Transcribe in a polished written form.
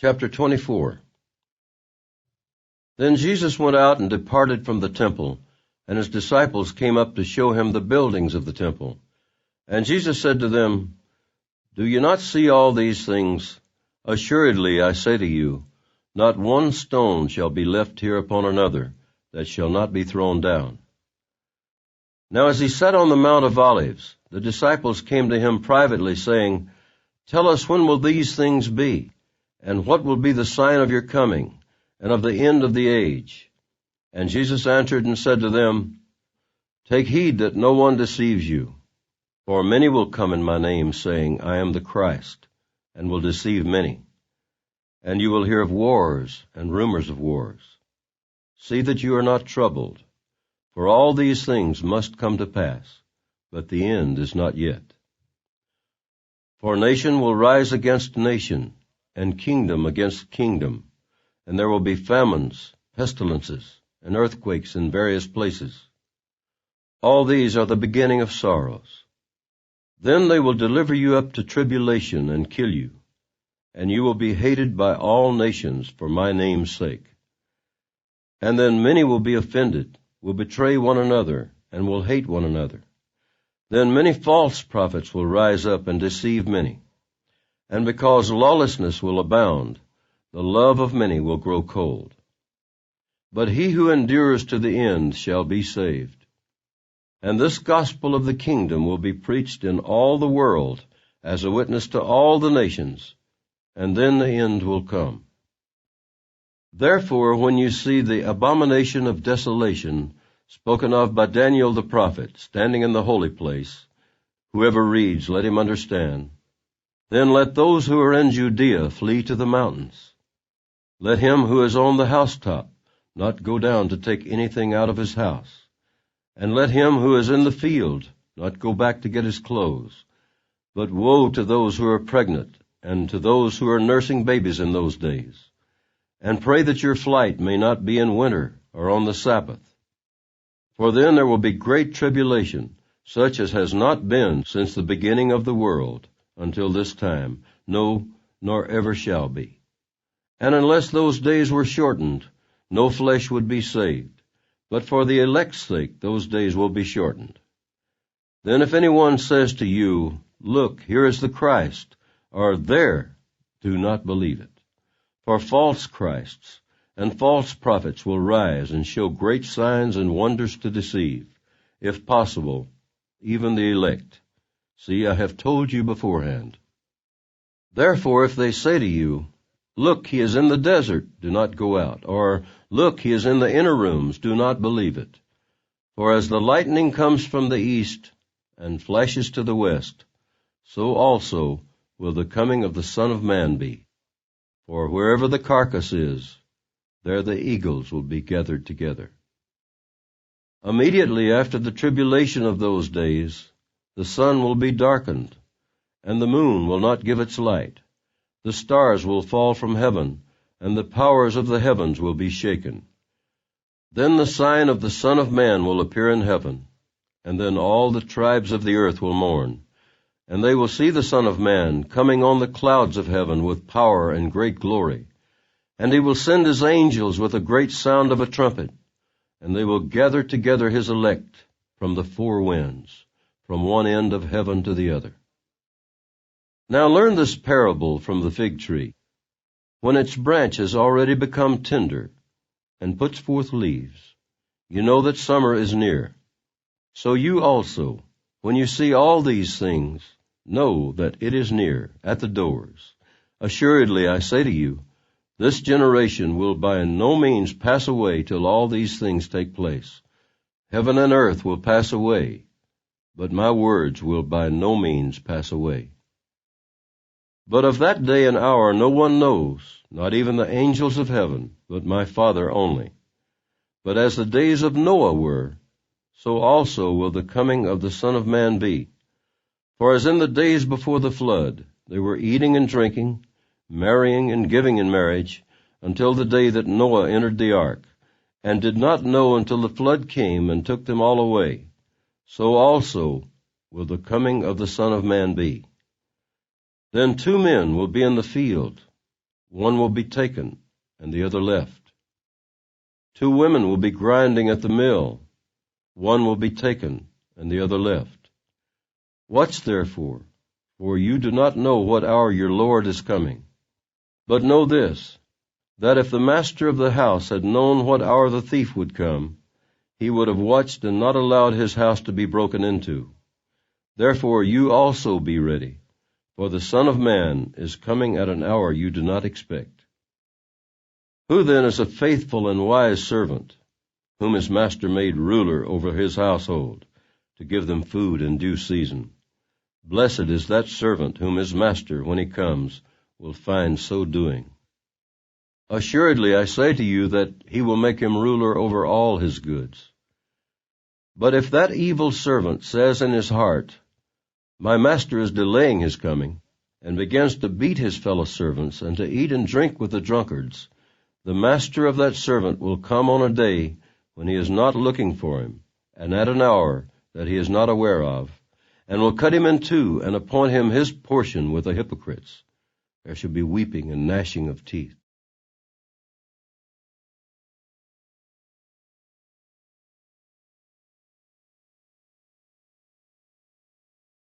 Chapter 24. Then Jesus went out and departed from the temple, and his disciples came up to show him the buildings of the temple. And Jesus said to them, Do you not see all these things? Assuredly, I say to you, not one stone shall be left here upon another, that shall not be thrown down. Now as he sat on the Mount of Olives, the disciples came to him privately, saying, Tell us, when will these things be? And what will be the sign of your coming, and of the end of the age? And Jesus answered and said to them, Take heed that no one deceives you. For many will come in my name, saying, I am the Christ, and will deceive many. And you will hear of wars and rumors of wars. See that you are not troubled, for all these things must come to pass, but the end is not yet. For nation will rise against nation, and kingdom against kingdom, and there will be famines, pestilences, and earthquakes in various places. All these are the beginning of sorrows. Then they will deliver you up to tribulation and kill you, and you will be hated by all nations for my name's sake. And then many will be offended, will betray one another, and will hate one another. Then many false prophets will rise up and deceive many. And because lawlessness will abound, the love of many will grow cold. But he who endures to the end shall be saved. And this gospel of the kingdom will be preached in all the world as a witness to all the nations, and then the end will come. Therefore, when you see the abomination of desolation spoken of by Daniel the prophet standing in the holy place, whoever reads, let him understand. Then let those who are in Judea flee to the mountains. Let him who is on the housetop not go down to take anything out of his house. And let him who is in the field not go back to get his clothes. But woe to those who are pregnant, and to those who are nursing babies in those days. And pray that your flight may not be in winter or on the Sabbath. For then there will be great tribulation, such as has not been since the beginning of the world, until this time, no, nor ever shall be. And unless those days were shortened, no flesh would be saved. But for the elect's sake, those days will be shortened. Then if anyone says to you, Look, here is the Christ, or there, do not believe it. For false Christs and false prophets will rise and show great signs and wonders to deceive, if possible, even the elect. See, I have told you beforehand. Therefore, if they say to you, Look, he is in the desert, do not go out. Or, Look, he is in the inner rooms, do not believe it. For as the lightning comes from the east and flashes to the west, so also will the coming of the Son of Man be. For wherever the carcass is, there the eagles will be gathered together. Immediately after the tribulation of those days, the sun will be darkened, and the moon will not give its light. The stars will fall from heaven, and the powers of the heavens will be shaken. Then the sign of the Son of Man will appear in heaven, and then all the tribes of the earth will mourn. And they will see the Son of Man coming on the clouds of heaven with power and great glory. And he will send his angels with a great sound of a trumpet, and they will gather together his elect from the four winds, from one end of heaven to the other. Now learn this parable from the fig tree. When its branch has already become tender and puts forth leaves, you know that summer is near. So you also, when you see all these things, know that it is near, at the doors. Assuredly, I say to you, this generation will by no means pass away till all these things take place. Heaven and earth will pass away, but my words will by no means pass away. But of that day and hour no one knows, not even the angels of heaven, but my Father only. But as the days of Noah were, so also will the coming of the Son of Man be. For as in the days before the flood, they were eating and drinking, marrying and giving in marriage, until the day that Noah entered the ark, and did not know until the flood came and took them all away, so also will the coming of the Son of Man be. Then 2 men will be in the field. one will be taken, and the other left. 2 women will be grinding at the mill, one will be taken, and the other left. Watch therefore, for you do not know what hour your Lord is coming. But know this, that if the master of the house had known what hour the thief would come, he would have watched and not allowed his house to be broken into. Therefore you also be ready, for the Son of Man is coming at an hour you do not expect. Who then is a faithful and wise servant, whom his master made ruler over his household, to give them food in due season? Blessed is that servant whom his master, when he comes, will find so doing. Assuredly I say to you that he will make him ruler over all his goods. But if that evil servant says in his heart, My master is delaying his coming, and begins to beat his fellow servants and to eat and drink with the drunkards, the master of that servant will come on a day when he is not looking for him, and at an hour that he is not aware of, and will cut him in two and appoint him his portion with the hypocrites. There shall be weeping and gnashing of teeth.